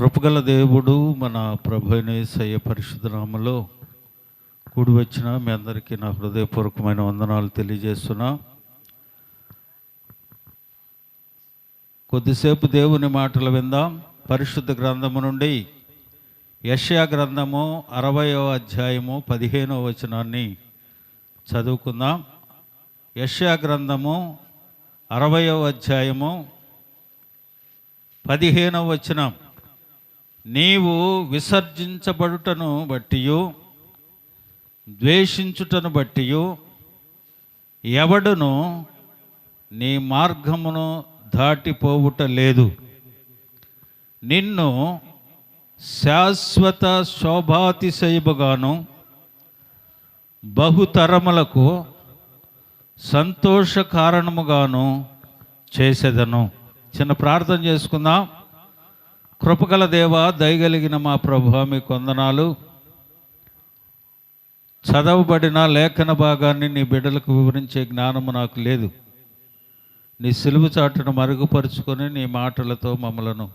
కృపగల దేవుడు మన ప్రభు అయిన యేసయ్య పరిశుద్ధ నామములో కూడి వచ్చిన మీ అందరికీ నా హృదయపూర్వకమైన వందనాలు తెలియజేస్తున్నా. కొద్దిసేపు దేవుని మాటలు విందాం. పరిశుద్ధ గ్రంథము నుండి యెషయా గ్రంథము 60వ అధ్యాయము 15వ వచనాన్ని చదువుకుందాం. యెషయా గ్రంథము 60వ అధ్యాయము 15వ వచనం. నీవు విసర్జించబడుటను బట్టియు ద్వేషించుటను బట్టియు ఎవడును నీ మార్గమును దాటిపోవుట లేదు. నిన్ను శాశ్వత శోభాతిశయముగాను బహుతరములకు సంతోష కారణముగాను చేసేదను. చిన్న ప్రార్థన చేసుకుందాం. కృపగల దేవ, దయగలిగిన మా ప్రభువా, మీకు వందనాలు. చదవబడిన లేఖన భాగాన్ని నీ బిడ్డలకు వివరించే జ్ఞానము నాకు లేదు. నీ సిలువ చాటును మరుగుపరుచుకొని నీ మాటలతో మమ్మలను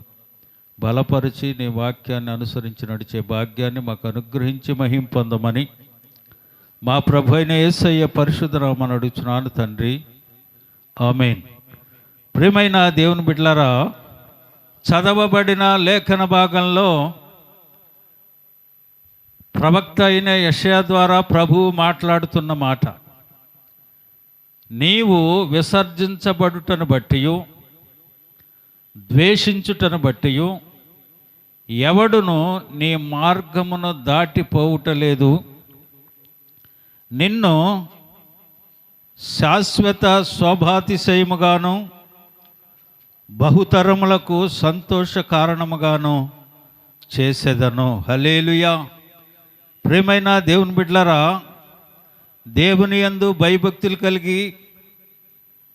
బలపరిచి నీ వాక్యాన్ని అనుసరించి నడిచే భాగ్యాన్ని మాకు అనుగ్రహించి మహిం పొందమని మా ప్రభు అయిన యేసయ్య పరిశుద్ధ నామమున అడుగుచున్నాను తండ్రి, ఆమేన్. ప్రియమైన దేవుని బిడ్డలారా, చదవబడిన లేఖన భాగంలో ప్రవక్త అయిన యెషయా ద్వారా ప్రభువు మాట్లాడుతున్న మాట, నీవు విసర్జించబడుటను బట్టియు ద్వేషించుటను బట్టియు ఎవడును నీ మార్గమును దాటిపోవుటలేదు. నిన్ను శాశ్వత శోభాతిశయముగాను బహుతరములకు సంతోష కారణముగాను చేసేదను. హల్లెలూయా. ప్రియమైన దేవుని బిడ్డలారా, దేవుని యందు భయభక్తులు కలిగి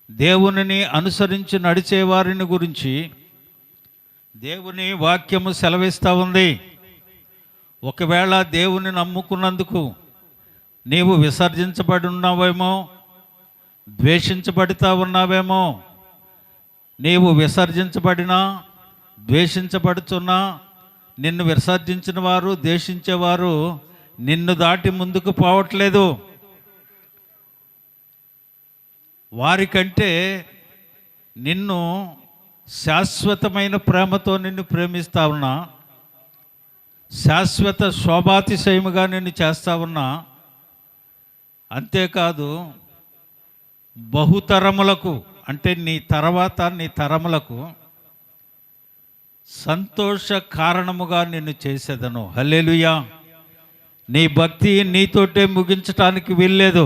దేవునిని అనుసరించి నడిచేవారిని గురించి దేవుని వాక్యము సెలవిస్తూ ఉంది. ఒకవేళ దేవుని నమ్ముకున్నందుకు నీవు విసర్జించబడి ఉన్నావేమో, ద్వేషించబడుతూ ఉన్నావేమో. నీవు విసర్జించబడినా ద్వేషించబడుతున్నా నిన్ను విసర్జించిన వారు, ద్వేషించేవారు నిన్ను దాటి ముందుకు పోవట్లేదు. వారికంటే నిన్ను శాశ్వతమైన ప్రేమతో నిన్ను ప్రేమిస్తా ఉన్నా, శాశ్వత శోభాతిశయముగా నిన్ను చేస్తా ఉన్నా. అంతేకాదు, బహుతరములకు అంటే నీ తర్వాత నీ తరములకు సంతోష కారణముగా నిన్ను చేసేదను. హల్లెలూయా. నీ భక్తి నీతోటే ముగించటానికి వీల్లేదు.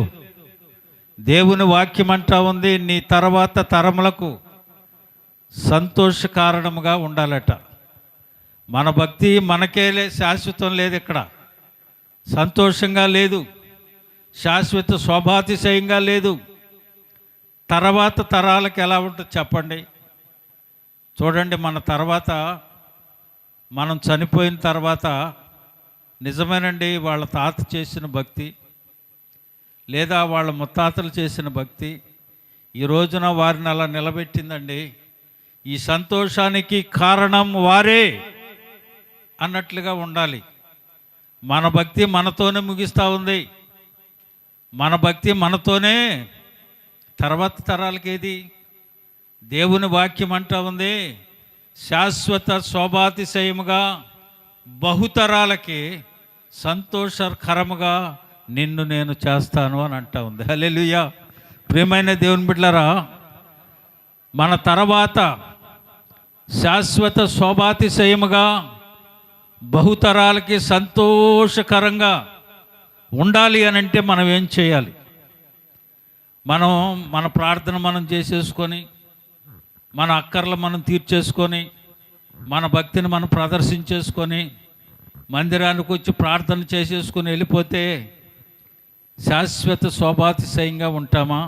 దేవుని వాక్యం అంటా ఉంది, నీ తర్వాత తరములకు సంతోష కారణముగా ఉండాలట. మన భక్తి మనకే శాశ్వతం లేదు, ఇక్కడ సంతోషంగా లేదు, శాశ్వత శోభాతిశయంగా లేదు. తర్వాత తరాలకు ఎలా ఉంటుంది చెప్పండి. చూడండి, మన తర్వాత మనం చనిపోయిన తర్వాత నిజమేనండి, వాళ్ళ తాత చేసిన భక్తి లేదా వాళ్ళ ముత్తాతలు చేసిన భక్తి ఈ రోజున వారిని అలా నిలబెట్టిందండి. ఈ సంతోషానికి కారణం వారే అన్నట్లుగా ఉండాలి. మన భక్తి మనతోనే ముగిస్తూ ఉంది. మన భక్తి మనతోనే తర్వాత తరాలకి ఏది? దేవుని వాక్యం అంటా ఉంది, శాశ్వత శోభాతిశయముగా బహుతరాలకి సంతోషకరముగా నిన్ను నేను చేస్తాను అని అంటా ఉంది. హల్లెలూయా. ప్రియమైన దేవుని బిడ్డలారా, మన తర్వాత శాశ్వత శోభాతిశయముగా బహుతరాలకి సంతోషకరంగా ఉండాలి అని అంటే మనం ఏం చేయాలి? మన ప్రార్థన మనం చేసేసుకొని, మన అక్కర్లు మనం తీర్చేసుకొని, మన భక్తిని మనం ప్రదర్శించేసుకొని, మందిరానికి వచ్చి ప్రార్థన చేసేసుకొని వెళ్ళిపోతే శాశ్వత శోభాతిశయంగా ఉంటామా?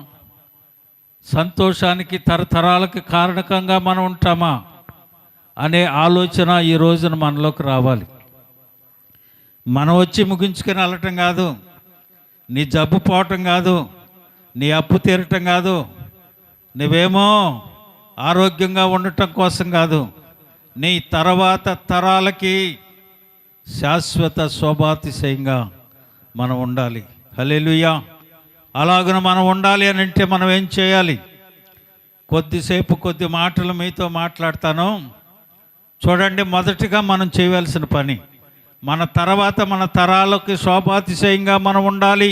సంతోషానికి తరతరాలకి కారణకంగా మనం ఉంటామా అనే ఆలోచన ఈ రోజున మనలోకి రావాలి. మనం వచ్చి ముగించుకొని వెళ్ళటం కాదు, నీ జబ్బు పోవటం కాదు, నీ అప్పు తీరటం కాదు, నువ్వేమో ఆరోగ్యంగా ఉండటం కోసం కాదు, నీ తర్వాత తరాలకి శాశ్వత శోభాతిశయంగా మనం ఉండాలి. హల్లెలూయా. అలాగన మనం ఉండాలి అని అంటే మనం ఏం చేయాలి? కొద్ది మాటలు మీతో మాట్లాడతాను చూడండి. మొదటిగా మనం చేయవలసిన పని, మన తర్వాత మన తరాలకి శోభాతిశయంగా మనం ఉండాలి,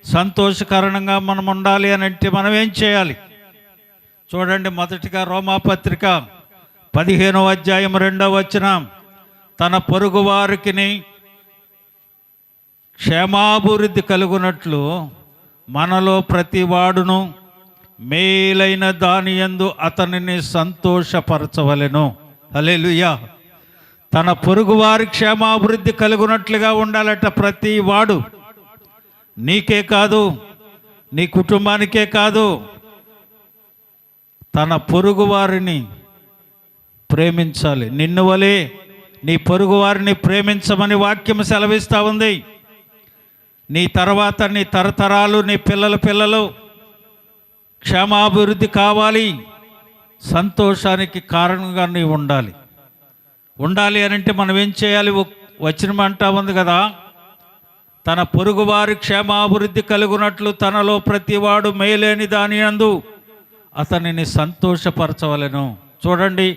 సంతోషకరంగా మనం ఉండాలి అని అంటే మనం ఏం చేయాలి? చూడండి, మొదటిగా రోమాపత్రిక 15వ అధ్యాయం 2వ వచనం, తన పొరుగు వారికి క్షేమాభివృద్ధి కలుగునట్లు మనలో ప్రతి వాడును మేలైన దాని యందు అతనిని సంతోషపరచవలెను. హల్లెలూయా. తన పొరుగు వారి క్షేమాభివృద్ధి కలుగునట్లుగా ఉండాలట ప్రతి వాడు. నీకే కాదు, నీ కుటుంబానికే కాదు, తన పొరుగు వారిని ప్రేమించాలి. నిన్ను వలే నీ పొరుగు వారిని ప్రేమించమని వాక్యం సెలవిస్తూ ఉంది. నీ తర్వాత నీ తరతరాలు, నీ పిల్లలు క్షేమాభివృద్ధి కావాలి, సంతోషానికి కారణంగా నీవు ఉండాలి అని అంటే మనం ఏం చేయాలి? వచనం అంటా ఉంది కదా, తన పొరుగువారి క్షేమాభివృద్ధి కలుగునట్లు తనలో ప్రతివాడు మేలేని దాని యందు అతనిని సంతోషపరచవలెను. చూడండి,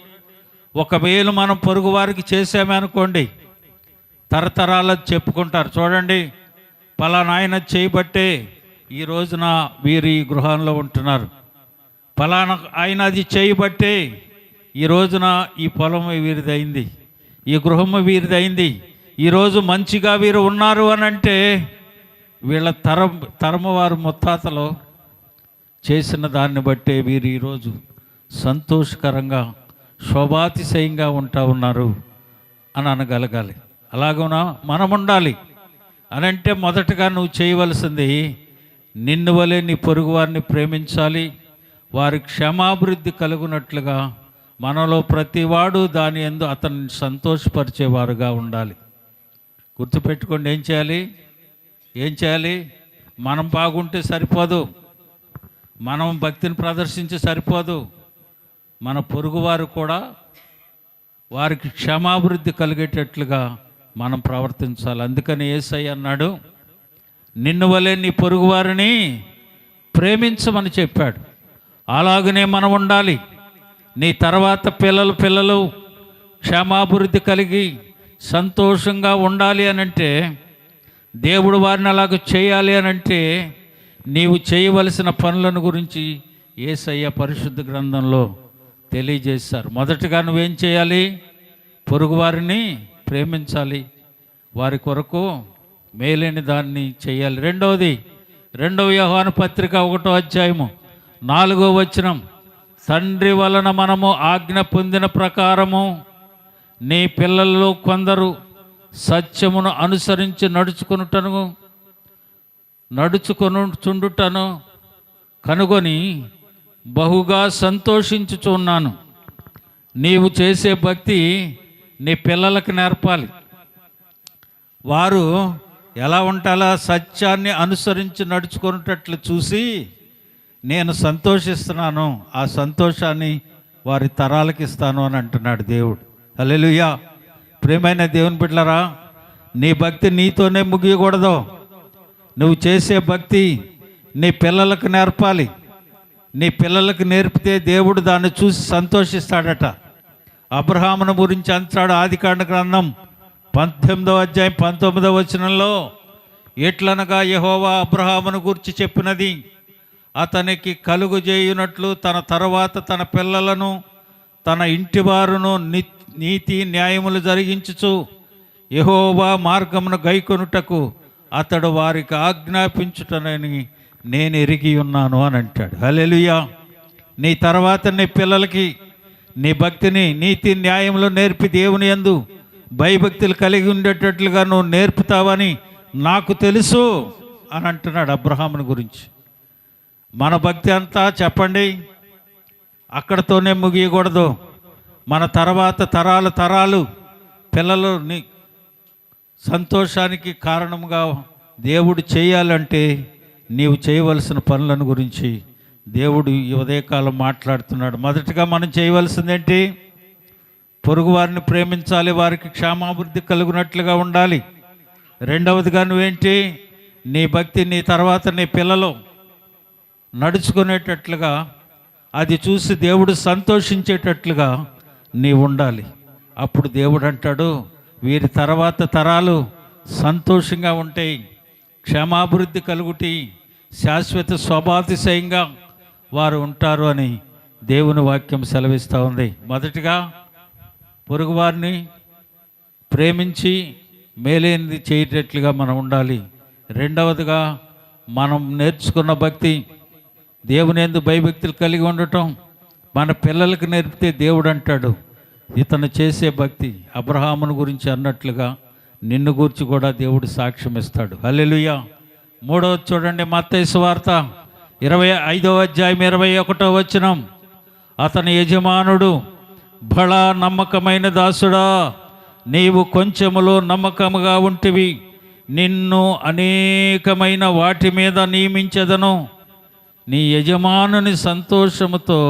ఒక మేలు మనం పొరుగు వారికి చేసామనుకోండి, తరతరాలు చెప్పుకుంటారు. చూడండి, పలానా ఆయన చేయబట్టే ఈ రోజున వీరు ఈ గృహంలో ఉంటున్నారు, పలానా ఆయన అది చేయబట్టే ఈ రోజున ఈ పొలం వీరిదైంది, ఈ గృహము వీరిదైంది, ఈరోజు మంచిగా వీరు ఉన్నారు అని అంటే వీళ్ళ తరము వారు ముత్తాతలు చేసిన దాన్ని బట్టే వీరు ఈరోజు సంతోషకరంగా శోభాతిశయంగా ఉన్నారు అని అనగలగాలి. అలాగునా మనం ఉండాలి అని అంటే మొదటగా నువ్వు చేయవలసింది, నిన్ను వలె నీ పొరుగు వారిని ప్రేమించాలి, వారి క్షేమాభివృద్ధి కలుగునట్లుగా మనలో ప్రతివాడు దాని యందు అతన్ని సంతోషపరిచేవారుగా ఉండాలి. గుర్తుపెట్టుకోండి, ఏం చేయాలి? మనం బాగుంటే సరిపోదు, మనం భక్తిని ప్రదర్శించి సరిపోదు, మన పొరుగువారు కూడా వారికి క్షేమాభివృద్ధి కలిగేటట్లుగా మనం ప్రవర్తించాలి. అందుకని యేసయ్య అన్నాడు, నిన్ను వలె నీ పొరుగువారిని ప్రేమించమని చెప్పాడు. అలాగనే మనం ఉండాలి. నీ తర్వాత పిల్లలు క్షేమాభివృద్ధి కలిగి సంతోషంగా ఉండాలి అనంటే, దేవుడు వారిని అలాగ చేయాలి అనంటే నీవు చేయవలసిన పనులను గురించి యేసయ్య పరిశుద్ధ గ్రంథంలో తెలియజేశారు. మొదటగా నువ్వేం చేయాలి? పొరుగువారిని ప్రేమించాలి, వారి కొరకు మేలైన దాన్ని చేయాలి. రెండవ యోహాను పత్రిక 1వ అధ్యాయము 4వ వచనం, తండ్రి వలన మనము ఆజ్ఞ పొందిన ప్రకారము నీ పిల్లల్లో కొందరు సత్యమును అనుసరించి నడుచుకొనుచుండుటను కనుగొని బహుగా సంతోషించుచున్నాను. నీవు చేసే భక్తి నీ పిల్లలకు నేర్పాలి. వారు ఎలా ఉంటాలో సత్యాన్ని అనుసరించి నడుచుకునేటట్లు చూసి నేను సంతోషిస్తున్నాను, ఆ సంతోషాన్ని వారి తరాలకి ఇస్తాను అని అంటున్నాడు దేవుడు. హల్లెలూయా. ప్రియమైన దేవుని బిడ్డలారా, నీ భక్తి నీతోనే ముగియకూడదు. నువ్వు చేసే భక్తి నీ పిల్లలకు నేర్పాలి. నీ పిల్లలకు నేర్పితే దేవుడు దాన్ని చూసి సంతోషిస్తాడట. అబ్రహామును గురించి అంటాడు ఆదికాండ గ్రంథం 18వ అధ్యాయం 19వ వచనంలో, ఎట్లనగా యెహోవా అబ్రహామును గురించి చెప్పినది, అతనికి కలుగుజేయునట్లు తన తర్వాత తన పిల్లలను తన ఇంటి వారును నీతి న్యాయములు జరిగించుచు యెహోవా మార్గమును గైకొనుటకు అతడు వారికి ఆజ్ఞాపించుటనని నేను ఎరిగి ఉన్నాను అని అంటాడు. హల్లెలూయా. నీ తర్వాత నీ పిల్లలకి నీ భక్తిని నీతి న్యాయములు నేర్పి దేవుని యందు భయభక్తులు కలిగి ఉండేటట్లుగా నువ్వు నేర్పుతావని నాకు తెలుసు అని అంటున్నాడు అబ్రహాముని గురించి. మన భక్తి అంతా చెప్పండి అక్కడతోనే ముగియకూడదు. మన తర్వాత తరాలు పిల్లలు సంతోషానికి కారణంగా దేవుడు చేయాలంటే నీవు చేయవలసిన పనులను గురించి దేవుడు ఈ ఉదయకాలం మాట్లాడుతున్నాడు. మొదటగా మనం చేయవలసిందేంటి? పొరుగు వారిని ప్రేమించాలి, వారికి క్షేమాభివృద్ధి కలుగునట్లుగా ఉండాలి. రెండవదిగా నువ్వేంటి, నీ భక్తి నీ తర్వాత నీ పిల్లలు నడుచుకునేటట్లుగా, అది చూసి దేవుడు సంతోషించేటట్లుగా నీవు ఉండాలి. అప్పుడు దేవుడు అంటాడు, వీరి తర్వాత తరాలు సంతోషంగా ఉంటాయి, క్షేమాభివృద్ధి కలుగుటి, శాశ్వత స్వభాతిశయంగా వారు ఉంటారు అని దేవుని వాక్యం సెలవిస్తూ ఉంది. మొదటిగా పొరుగువారిని ప్రేమించి మేలేనిది చేయటట్లుగా మనం ఉండాలి. రెండవదిగా మనం నేర్చుకున్న భక్తి, దేవుని యందు భయభక్తులు కలిగి ఉండటం మన పిల్లలకు నేర్పితే దేవుడు అంటాడు, ఇతను చేసే భక్తి అబ్రహామును గురించి అన్నట్లుగా నిన్ను గురించి కూడా దేవుడు సాక్ష్యం ఇస్తాడు. హల్లెలూయా. మూడవది చూడండి, మత్తయి సువార్త 25వ అధ్యాయం 21వ వచనం. అతని యజమానుడు, బడా నమ్మకమైన దాసుడా, నీవు కొంచెములో నమ్మకముగా ఉంటివి, నిన్ను అనేకమైన వాటి మీద నియమించెదను, నీ యజమానుని సంతోషముతో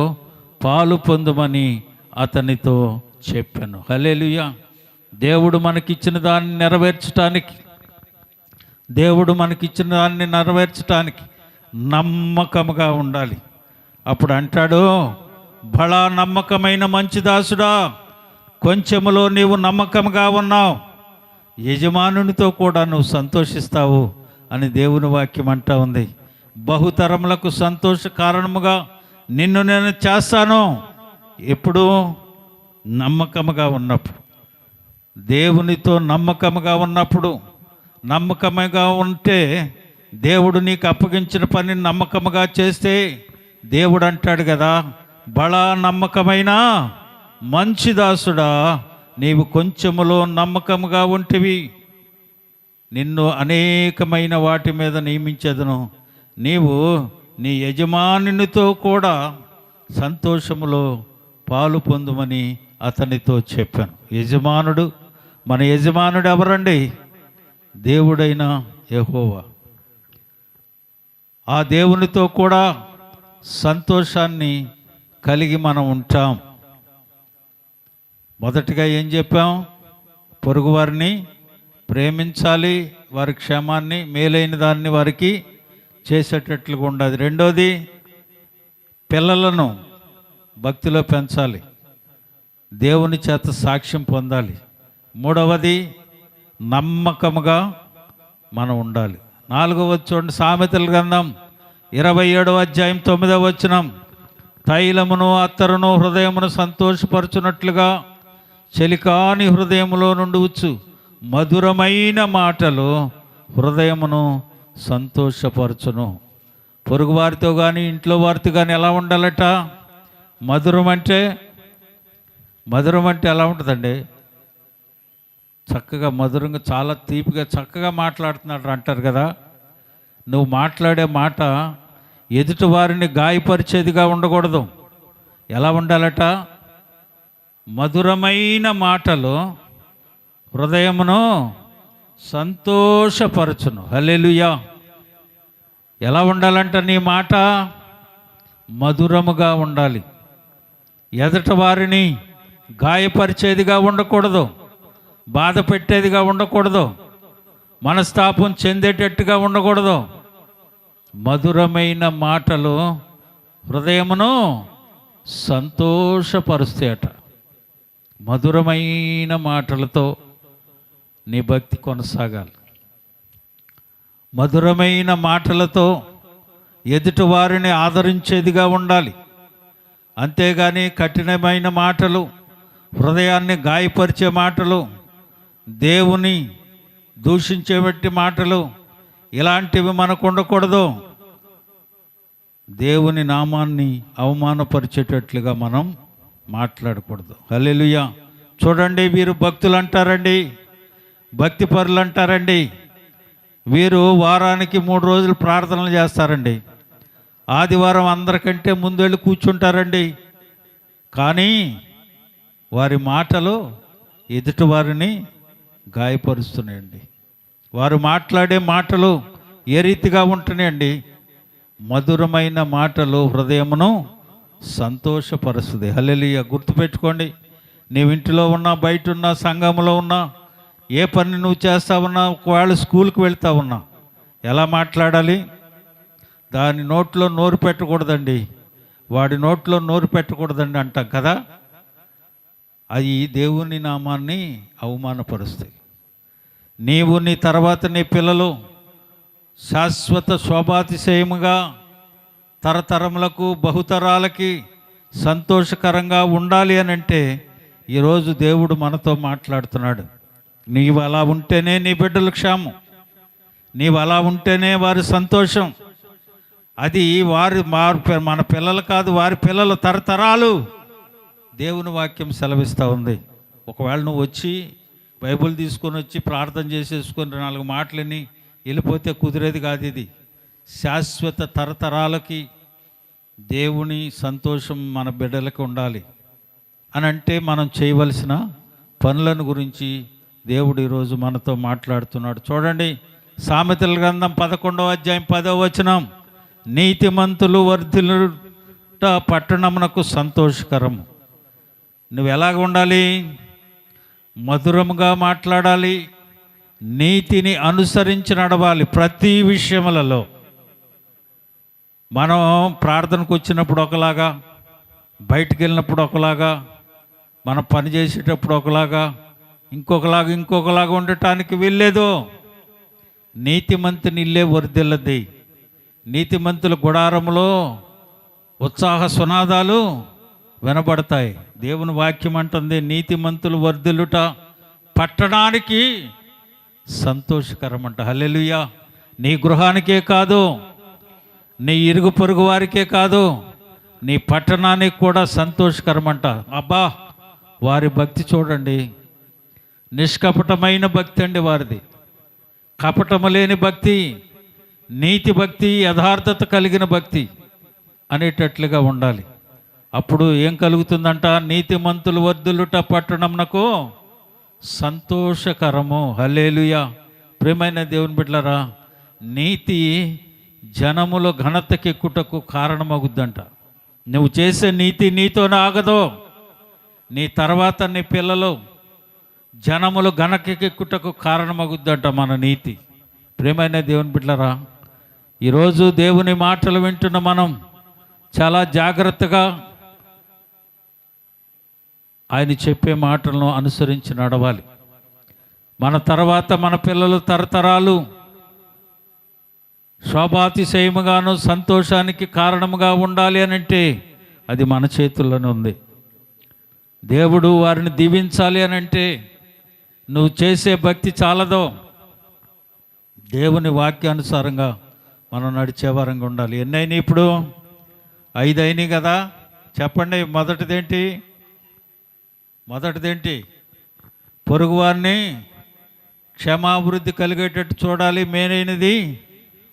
పాలు పొందుమని అతనితో చెప్పాను. హల్లెలూయా. దేవుడు మనకిచ్చిన దాన్ని నెరవేర్చడానికి నమ్మకముగా ఉండాలి. అప్పుడు అంటాడు, బడా నమ్మకమైన మంచి దాసుడా, కొంచెములో నీవు నమ్మకంగా ఉన్నావు, యజమానునితో కూడా నువ్వు సంతోషిస్తావు అని దేవుని వాక్యం అంటా ఉంది. బహుతరములకు సంతోష కారణముగా నిన్ను నేను చేస్తాను. ఎప్పుడు? నమ్మకముగా ఉన్నప్పుడు, దేవునితో నమ్మకముగా ఉన్నప్పుడు. నమ్మకముగా ఉంటే, దేవుడు నీకు అప్పగించిన పని నమ్మకముగా చేస్తే దేవుడు అంటాడు కదా, బడా నమ్మకమైన మంచి దాసుడా, నీవు కొంచెములో నమ్మకముగా ఉంటివి, నిన్ను అనేకమైన వాటి మీద నియమించదును, నీవు నీ యజమానునితో కూడా సంతోషములో పాలు పొందుమని అతనితో చెప్పాను. మన యజమానుడు ఎవరండి? దేవుడైన యెహోవా. ఆ దేవునితో కూడా సంతోషాన్ని కలిగి మనం ఉంటాం. మొదటిగా ఏం చెప్పాం? పొరుగువారిని ప్రేమించాలి, వారి క్షేమాన్ని, మేలైన దాన్ని వారికి చేసేటట్లుగా ఉండాలి. రెండోది, పిల్లలను భక్తిలో పెంచాలి, దేవుని చేత సాక్ష్యం పొందాలి. మూడవది, నమ్మకముగా మనం ఉండాలి. నాలుగవది చూడండి, సామెతల గ్రంథం 27వ అధ్యాయం 9వ వచనం. తైలమును అత్తరును హృదయమును సంతోషపరచునట్లుగా చెలికాని హృదయములో నుండి వచ్చు మధురమైన మాటలు హృదయమును సంతోషపరచును. పొరుగువారితో కానీ ఇంట్లో వారితో కానీ ఎలా ఉండాలట? మధురం అంటే ఎలా ఉంటుందండి? చక్కగా మధురంగా, చాలా తీపిగా, చక్కగా మాట్లాడుతున్నాడు అంటారు కదా. నువ్వు మాట్లాడే మాట ఎదుటి వారిని గాయపరిచేదిగా ఉండకూడదు. ఎలా ఉండాలట? మధురమైన మాటలు హృదయమును సంతోషపరచును. హల్లెలూయా. ఎలా ఉండాలంట? నీ మాట మధురముగా ఉండాలి, ఎదుటి వారిని గాయపరిచేదిగా ఉండకూడదు, బాధ పెట్టేదిగా ఉండకూడదు, మనస్తాపం చెందేటట్టుగా ఉండకూడదు. మధురమైన మాటలు హృదయమును సంతోషపరుస్తాయట. మధురమైన మాటలతో నీ భక్తి కొనసాగాలి. మధురమైన మాటలతో ఎదుటి వారిని ఆదరించేదిగా ఉండాలి. అంతేగాని కఠినమైన మాటలు, హృదయాన్ని గాయపరిచే మాటలు, దేవుని దూషించేబట్టి మాటలు, ఇలాంటివి మనకు ఉండకూడదు. దేవుని నామాన్ని అవమానపరిచేటట్లుగా మనం మాట్లాడకూడదు. హల్లెలూయా. చూడండి, వీరు భక్తులు అంటారండి, భక్తి పరులు అంటారండి. వీరు వారానికి 3 రోజులు ప్రార్థనలు చేస్తారండి. ఆదివారం అందరికంటే ముందు వెళ్ళి కూర్చుంటారండి. కానీ వారి మాటలు ఎదుటివారిని గాయపరుస్తున్నాయండి. వారు మాట్లాడే మాటలు ఏ రీతిగా ఉంటున్నాయండి? మధురమైన మాటలు హృదయమును సంతోషపరుస్తుంది. హల్లెలూయా. గుర్తుపెట్టుకోండి, నీవు ఇంటిలో ఉన్నా, బయట ఉన్నా, సంఘంలో ఉన్నా, ఏ పని నువ్వు చేస్తా ఉన్నా, ఒకవేళ స్కూల్కి వెళ్తా ఉన్నా, ఎలా మాట్లాడాలి? దాని నోట్లో నోరు పెట్టకూడదండి, వాడి నోట్లో నోరు పెట్టకూడదండి అంటాం కదా. అది దేవుని నామాన్ని అవమానపరుస్తాయి. నీవు, నీ తర్వాత నీ పిల్లలు శాశ్వత శోభాతిశయముగా తరతరములకు, బహుతరాలకి సంతోషకరంగా ఉండాలి అని అంటే ఈరోజు దేవుడు మనతో మాట్లాడుతున్నాడు. నీవు అలా ఉంటేనే నీ బిడ్డల క్షేమం, నీవు అలా ఉంటేనే వారి సంతోషం. అది మన పిల్లలు కాదు, వారి పిల్లలు తరతరాలు దేవుని వాక్యం సెలవిస్తూ ఉంది. ఒకవేళ నువ్వు వచ్చి బైబిల్ తీసుకొని వచ్చి ప్రార్థన చేసేసుకొని 4 మాటలని వెళ్ళిపోతే కుదిరేది కాదు. ఇది శాశ్వత తరతరాలకి దేవుని సంతోషం మన బిడ్డలకు ఉండాలి అని అంటే మనం చేయవలసిన పనులను గురించి దేవుడు ఈరోజు మనతో మాట్లాడుతున్నాడు. చూడండి, సామెతల గ్రంథం 11వ అధ్యాయం 10వ వచనం, నీతిమంతులు వర్ధిల్లుట పట్టణమునకు సంతోషకరము. నువ్వు ఎలాగ ఉండాలి? మధురముగా మాట్లాడాలి, నీతిని అనుసరించి నడవాలి. ప్రతి విషయములలో మనం ప్రార్థనకు వచ్చినప్పుడు ఒకలాగా, బయటికి వెళ్ళినప్పుడు ఒకలాగా, మనం పని చేసేటప్పుడు ఒకలాగా, ఇంకొకలాగా ఉండటానికి వీల్లేదు. నీతిమంతుని ఇల్లే వర్ధిల్లది. నీతిమంతుల గుడారములో ఉత్సాహ సునాదాలు వినబడతాయి. దేవుని వాక్యం అంటుంది, నీతిమంతులు వర్ధిల్లుట పట్టణానికి సంతోషకరమంట. హల్లెలూయా. నీ గృహానికే కాదు, నీ ఇరుగు పొరుగు వారికే కాదు, నీ పట్టణానికి కూడా సంతోషకరమంట. అబ్బా, వారి భక్తి చూడండి, నిష్కపటమైన భక్తి అండి వారిది. కపటము లేని భక్తి, నీతి భక్తి, యథార్థత కలిగిన భక్తి అనేటట్లుగా ఉండాలి. అప్పుడు ఏం కలుగుతుందంట? నీతిమంతులు వర్ధిల్లుట పట్టణమునకు సంతోషకరము. హల్లెలూయా. ప్రియమైన దేవుని బిడ్డలారా, నీతి జనముల ఘనతకెక్కుటకు కారణమగుద్దంట. నువ్వు చేసే నీతి నీతోనే ఆగదు, నీ తర్వాత నీ పిల్లలు జనములు ఘనతకెక్కుటకు కారణమగుద్దంట మన నీతి. ప్రియమైన దేవుని బిడ్డలారా, ఈరోజు దేవుని మాటలు వింటున్న మనం చాలా జాగ్రత్తగా ఆయన చెప్పే మాటలను అనుసరించి నడవాలి. మన తర్వాత మన పిల్లలు తరతరాలు శోభాతిశయముగాను సంతోషానికి కారణముగా ఉండాలి అని అంటే అది మన చేతుల్లోనే ఉంది. దేవుడు వారిని దీవించాలి అని అంటే నువ్వు చేసే భక్తి చాలదో, దేవుని వాక్యానుసారంగా మనం నడిచే వారంగా ఉండాలి. ఎన్నైనా ఇప్పుడు 5 అయినాయి కదా, చెప్పండి. మొదటిదేంటి? పొరుగువారిని క్షమాభివృద్ధి కలిగేటట్టు చూడాలి, మేలైనది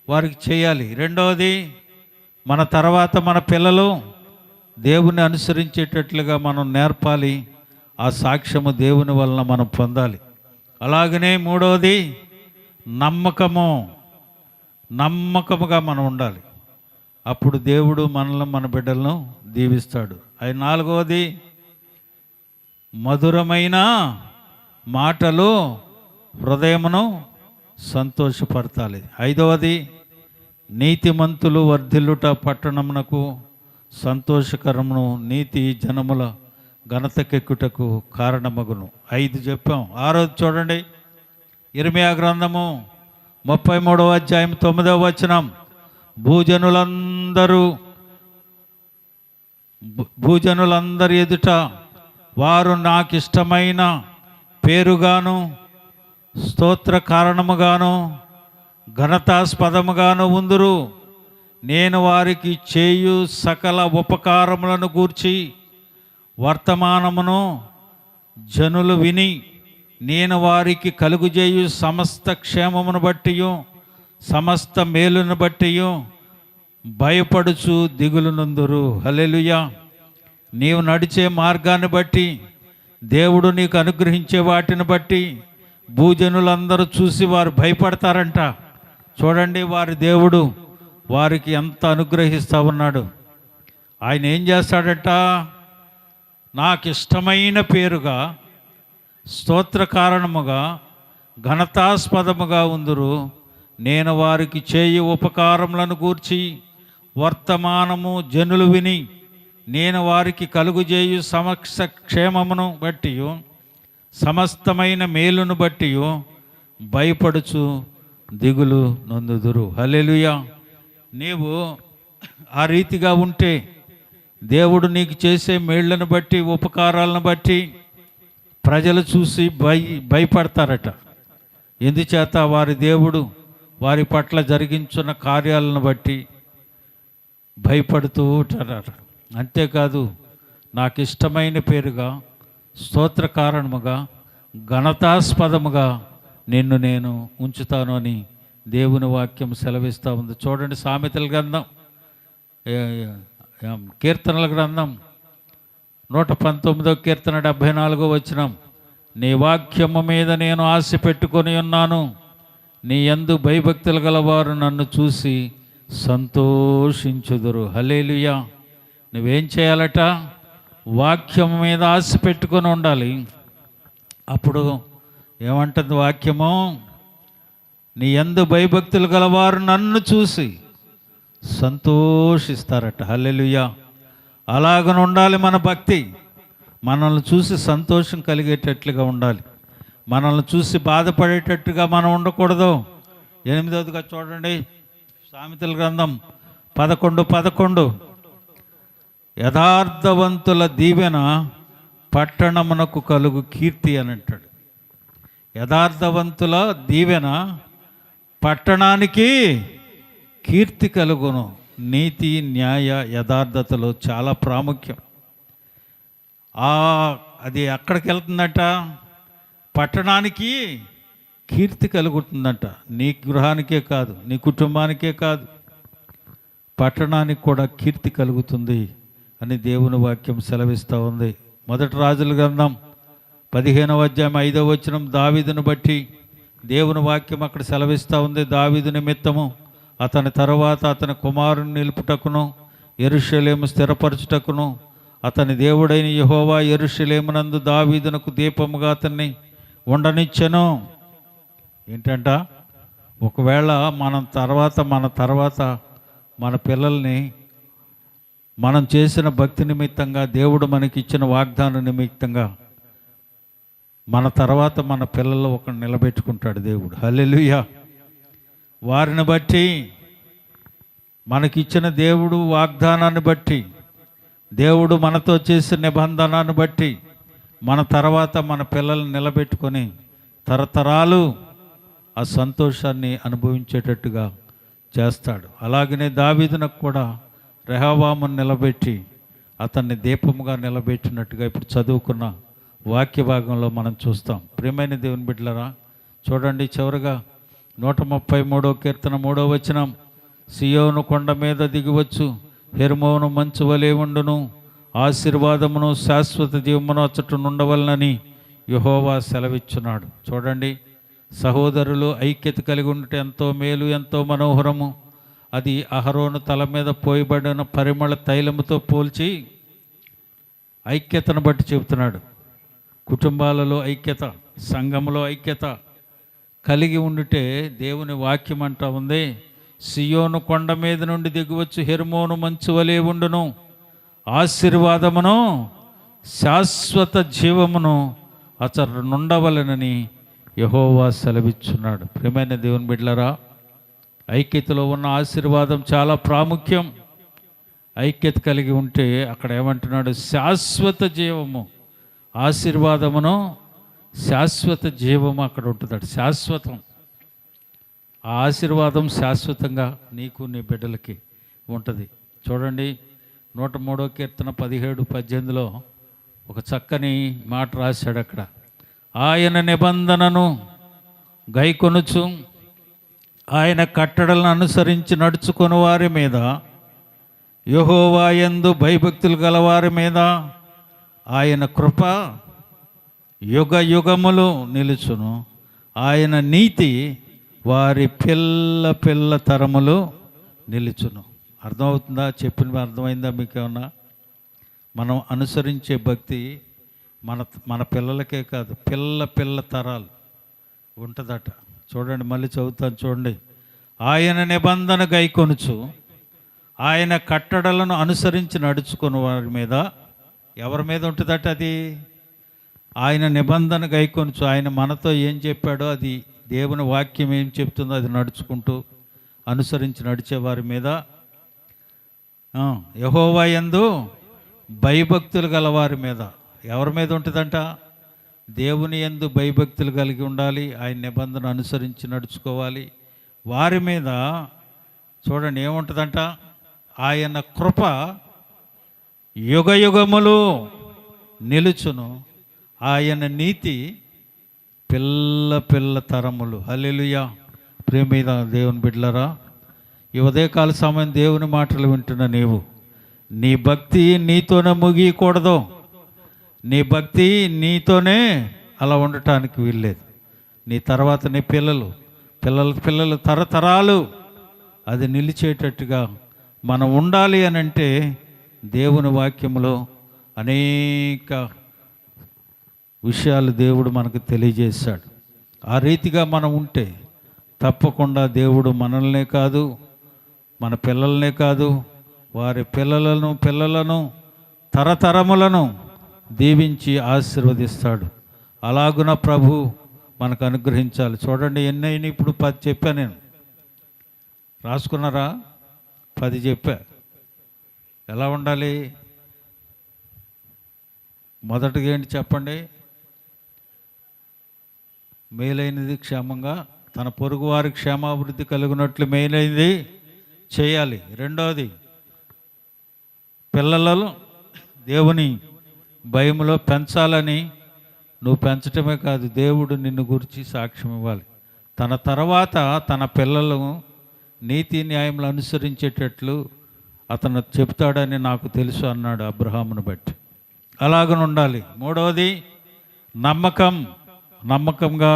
వారికి చేయాలి. రెండవది, మన తర్వాత మన పిల్లలు దేవుని అనుసరించేటట్లుగా మనం నేర్పాలి. ఆ సాక్ష్యము దేవుని వలన మనం పొందాలి. అలాగనే మూడవది, నమ్మకముగా మనం ఉండాలి. అప్పుడు దేవుడు మనల్ని, మన బిడ్డలను దీవిస్తాడు. అది నాలుగవది, మధురమైన మాటలు హృదయమును సంతోషపరచాలి. ఐదవది, నీతిమంతులు వర్ధిల్లుట పట్టణమునకు సంతోషకరమును, నీతి జనముల ఘనతకెక్కుటకు కారణమగును. 5 చెప్పాం. 6వది చూడండి, ఇర్మీయా గ్రంథము 33వ అధ్యాయం 9వ వచనం, భూజనులందరి ఎదుట వారు నాకు ఇష్టమైన పేరుగాను స్తోత్ర కారణముగాను ఘనతాస్పదముగాను ఉందురు. నేను వారికి చేయు సకల ఉపకారములను గూర్చి వర్తమానమును జనులు విని, నేను వారికి కలుగుజేయు సమస్త క్షేమమును బట్టి సమస్త మేలును బట్టి భయపడుచు దిగులునందురు. హల్లెలూయా. నీవు నడిచే మార్గాన్ని బట్టి, దేవుడు నీకు అనుగ్రహించే వాటిని బట్టి భూజనులందరూ చూసి వారు భయపడతారంట. చూడండి, వారి దేవుడు వారికి ఎంత అనుగ్రహిస్తూ ఉన్నాడు. ఆయన ఏం చేస్తాడట? నాకు ఇష్టమైన పేరుగా, స్తోత్ర కారణముగా, ఘనతాస్పదముగా ఉందురు. నేను వారికి చేయు ఉపకారములను గూర్చి వర్తమానము జనులు విని, నేను వారికి కలుగుజేయు సమస్త క్షేమమును బట్టి, సమస్తమైన మేలును బట్టి భయపడుచు దిగులు నొందుదురు. హల్లెలూయా. నీవు ఆ రీతిగా ఉంటే దేవుడు నీకు చేసే మేళ్లను బట్టి, ఉపకారాలను బట్టి ప్రజలు చూసి భయపడతారట. ఎందుచేత వారి దేవుడు వారి పట్ల జరిగించున్న కార్యాలను బట్టి భయపడుతూ ఉంటారు. అంతేకాదు, నాకు ఇష్టమైన పేరుగా, స్తోత్ర కారణముగా, ఘనతాస్పదముగా నిన్ను నేను ఉంచుతాను అని దేవుని వాక్యం సెలవిస్తూ ఉంది. చూడండి, సామెతల గ్రంథం, కీర్తనల గ్రంథం 119వ కీర్తన 74వ వచనం. నీ వాక్యము మీద నేను ఆశ పెట్టుకొని ఉన్నాను, నీ యందు భయభక్తులు గలవారు నన్ను చూసి సంతోషించుదురు. హల్లెలూయా. నువ్వేం చేయాలట? వాక్యం మీద ఆశ పెట్టుకొని ఉండాలి. అప్పుడు ఏమంటుంది వాక్యము? నీ యందు భయభక్తులు గలవారు నన్ను చూసి సంతోషిస్తారట. హల్లెలూయా. అలాగని ఉండాలి మన భక్తి. మనల్ని చూసి సంతోషం కలిగేటట్లుగా ఉండాలి. మనల్ని చూసి బాధపడేటట్టుగా మనం ఉండకూడదు. 8వదిగా చూడండి, సామెతల గ్రంథం 11:11. యథార్థవంతుల దీవెన పట్టణమునకు కలుగు కీర్తి అని అంటాడు. యథార్థవంతుల దీవెన పట్టణానికి కీర్తి కలుగును. నీతి, న్యాయ, యథార్థతలో చాలా ప్రాముఖ్యం. అది ఎక్కడికి వెళ్తుందట? పట్టణానికి కీర్తి కలుగుతుందంట. నీ గృహానికే కాదు, నీ కుటుంబానికే కాదు, పట్టణానికి కూడా కీర్తి కలుగుతుంది అని దేవుని వాక్యం సెలవిస్తూ ఉంది. 1 రాజుల గ్రంథం 15వ అధ్యాయం 5వ వచనం. దావీదును బట్టి దేవుని వాక్యం అక్కడ సెలవిస్తూ ఉంది. దావీదు నిమిత్తము, అతని తరువాత అతని కుమారుని నిలుపుటకును, యెరూషలేము స్థిరపరచుటకును అతని దేవుడైన యెహోవా యెరూషలేమునందు దావీదునకు దీపముగా అతన్ని ఉండనిచ్చెను. ఏంటంట? ఒకవేళ మన తర్వాత మన పిల్లల్ని మనం చేసిన భక్తి నిమిత్తంగా, దేవుడు మనకి ఇచ్చిన వాగ్దానం నిమిత్తంగా మన తర్వాత మన పిల్లలు ఒకరిని నిలబెట్టుకుంటాడు దేవుడు. హల్లెలూయా. వారిని బట్టి, మనకిచ్చిన దేవుడు వాగ్దానాన్ని బట్టి, దేవుడు మనతో చేసిన నిబంధనను బట్టి మన తర్వాత మన పిల్లల్ని నిలబెట్టుకొని తరతరాలు ఆ సంతోషాన్ని అనుభవించేటట్టుగా చేస్తాడు. అలాగనే దావీదునకు కూడా రెహబామును నిలబెట్టి అతన్ని దీపముగా నిలబెట్టినట్టుగా ఇప్పుడు చదువుకున్న వాక్య భాగంలో మనం చూస్తాం. ప్రియమైన దేవుని బిడ్డలారా, చూడండి చివరగా 133వ కీర్తన 3వ వచనం. సియోను కొండ మీద దిగివచ్చు, హెర్మోను మంచు వలె ఉండును, ఆశీర్వాదమును శాశ్వత జీవమును అచ్చట నుండవలనని యెహోవా సెలవిచ్చున్నాడు. చూడండి, సహోదరులు ఐక్యత కలిగి ఉంటే ఎంతో మేలు, ఎంతో మనోహరము. అది అహరోను తల మీద పోయబడిన పరిమళ తైలముతో పోల్చి ఐక్యతను బట్టి చెబుతున్నాడు. కుటుంబాలలో ఐక్యత, సంఘంలో ఐక్యత కలిగి ఉండుటే దేవుని వాక్యం అంటా ఉంది. సియోను కొండ మీద నుండి దిగువచ్చు, హెర్మోను మంచు వలె ఉండును, ఆశీర్వాదమును శాశ్వత జీవమును అతడు నుండవలెనని యెహోవా సెలవిచ్చున్నాడు. ప్రియమైన దేవుని బిడ్డలారా, ఐక్యతలో ఉన్న ఆశీర్వాదం చాలా ప్రాముఖ్యం. ఐక్యత కలిగి ఉంటే అక్కడ ఏమంటున్నాడు? శాశ్వత జీవము, ఆశీర్వాదమును శాశ్వత జీవము అక్కడ ఉంటుందట. శాశ్వతం. ఆ ఆశీర్వాదం శాశ్వతంగా నీకు నీ బిడ్డలకి ఉంటుంది. చూడండి, 103వ కీర్తన 17-18లో ఒక చక్కని మాట రాశాడు అక్కడ. ఆయన నిబంధనను గైకొనుచు ఆయన కట్టడలను అనుసరించి నడుచుకుని వారి మీద, యెహోవా యందు భయభక్తులు గలవారి మీద ఆయన కృప యుగ యుగములు నిలుచును, ఆయన నీతి వారి పిల్ల తరములు నిలుచును. అర్థమవుతుందా? చెప్పిన అర్థమైందా మీకేమన్నా? మనం అనుసరించే భక్తి మన మన పిల్లలకే కాదు, పిల్ల తరాలు ఉంటుందట. చూడండి, మళ్ళీ చదువుతాను చూడండి. ఆయన నిబంధన గైకొనుచు ఆయన కట్టడలను అనుసరించి నడుచుకుని వారి మీద, ఎవరి మీద ఉంటుందట అది? ఆయన నిబంధన గైకొనుచు, ఆయన మనతో ఏం చెప్పాడో అది, దేవుని వాక్యం ఏం చెప్తుందో అది నడుచుకుంటూ అనుసరించి నడిచేవారి మీద, యెహోవా యందు భయభక్తులు గలవారి మీద. ఎవరి మీద ఉంటుందంట? దేవుని యందు భయభక్తులు కలిగి ఉండాలి, ఆయన నిబంధన అనుసరించి నడుచుకోవాలి. వారి మీద చూడండి ఏముంటుందంట? ఆయన కృప యుగయుగములు నిలుచును, ఆయన నీతి పిల్ల తరములు. హల్లెలూయా. ప్రేమీద దేవుని బిడ్డలారా, ఈ ఉదయకాల సమయం దేవుని మాటలు వింటున్న నీవు, నీ భక్తి నీతోనే ముగియకూడదు. నీ భక్తి నీతోనే అలా ఉండటానికి వీల్లేదు. నీ తర్వాత నీ పిల్లలు తరతరాలు అది నిలిచేటట్టుగా మనం ఉండాలి అని అంటే దేవుని వాక్యంలో అనేక విషయాలు దేవుడు మనకు తెలియజేశాడు. ఆ రీతిగా మనం ఉంటే తప్పకుండా దేవుడు మనల్నే కాదు, మన పిల్లలనే కాదు, వారి పిల్లలను తరతరములను దీవించి ఆశీర్వదిస్తాడు. అలాగున ప్రభు మనకు అనుగ్రహించాలి. చూడండి ఎన్నైనా ఇప్పుడు 10 చెప్పాను నేను, రాసుకున్నారా? 10 చెప్పా. ఎలా ఉండాలి? మొదటిగా ఏంటి చెప్పండి? మేలైనది క్షేమంగా తన పొరుగు వారి క్షేమాభివృద్ధి కలిగినట్లు మేలైనది చేయాలి. రెండవది, పిల్లలను దేవుని భయములో పెంచాలని. నువ్వు పెంచటమే కాదు, దేవుడు నిన్ను గురించి సాక్ష్యం ఇవ్వాలి. తన తర్వాత తన పిల్లలు నీతి న్యాయములు అనుసరించేటట్లు అతను చెప్తాడని నాకు తెలుసు అన్నాడు అబ్రహామును బట్టి. అలాగనే ఉండాలి. మూడవది, నమ్మకంగా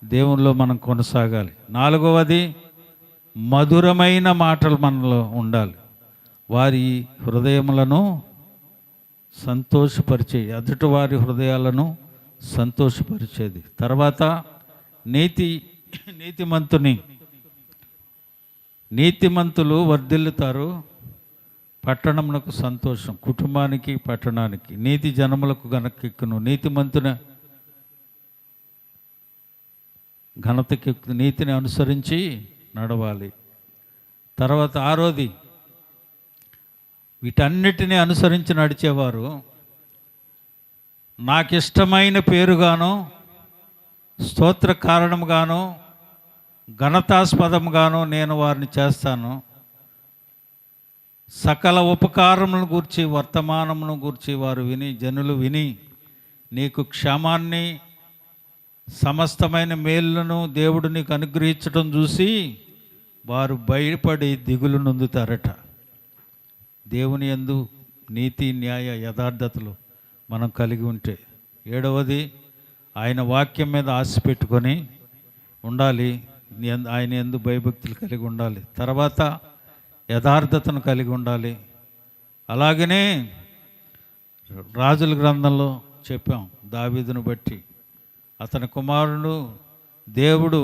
దేవునిలో మనం కొనసాగాలి. నాలుగవది, మధురమైన మాటలు మనలో ఉండాలి. వారి హృదయములను సంతోషపరిచే, ఎదుటి వారి హృదయాలను సంతోషపరిచేది. తర్వాత నీతిమంతులు వర్ధిల్లుతారు, పట్టణమునకు సంతోషం, కుటుంబానికి పట్టణానికి. నీతి జనములకు ఘనకెక్కును, నీతిమంతున ఘనతకెక్కు. నీతిని అనుసరించి నడవాలి. తర్వాత ఆరోది, వీటన్నిటిని అనుసరించి నడిచేవారు నాకిష్టమైన పేరుగాను, స్తోత్ర కారణముగాను, ఘనతాస్పదముగాను నేను వారిని చేస్తాను. సకల ఉపకారములను గూర్చి, వర్తమానమును గూర్చి వారు జనులు విని నీకు క్షేమాన్ని, సమస్తమైన మేలులను దేవుడు నీకు అనుగ్రహించడం చూసి వారు భయపడి దిగులు నొందుతారట. దేవుని యందు నీతి న్యాయ యథార్థతలు మనం కలిగి ఉంటే. ఏడవది, ఆయన వాక్యం మీద ఆశ పెట్టుకొని ఉండాలి, ఆయన యందు భయభక్తులు కలిగి ఉండాలి. తర్వాత యథార్థతను కలిగి ఉండాలి. అలాగనే రాజుల గ్రంథంలో చెప్పాం, దావీదును బట్టి అతని కుమారుడు దేవుడు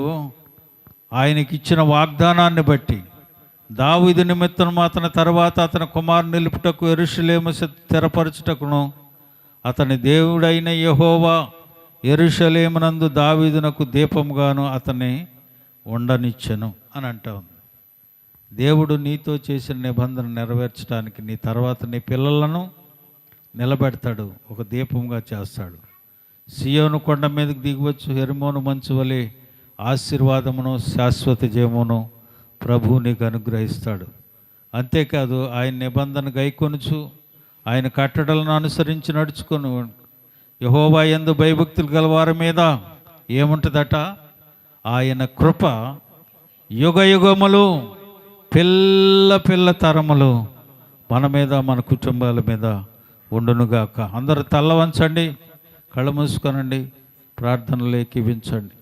ఆయనకిచ్చిన వాగ్దానాన్ని బట్టి దావీదు నిమిత్తం అతని తర్వాత అతని కుమారుని నిలుపుటకు, యెరూషలేము స్థిరపరచుటకును అతని దేవుడైన యెహోవా యెరూషలేమునందు దావీదునకు దీపముగాను అతన్ని ఉండనిచ్చెను అని అంటా ఉంది. దేవుడు నీతో చేసిన నిబంధన నెరవేర్చడానికి నీ తర్వాత నీ పిల్లలను నిలబెడతాడు, ఒక దీపంగా చేస్తాడు. సియోను కొండ మీదకి దిగవచ్చు, హెర్మోను మంచు వలె ఆశీర్వాదమును శాశ్వత జీవమును ప్రభువు నీకు అనుగ్రహిస్తాడు. అంతేకాదు, ఆయన నిబంధన గైకొనుచు ఆయన కట్టడలను అనుసరించి నడుచుకొని యెహోవా యందు భయభక్తులు గలవారి మీద ఏముంటుందట? ఆయన కృప యుగయుగములు పిల్ల తరములు మన మీద, మన కుటుంబాల మీద ఉండునుగాక. అందరూ తల్ల వంచండి, కళ్ళు మూసుకోనండి, ప్రార్థనలు ఏకీవించండి.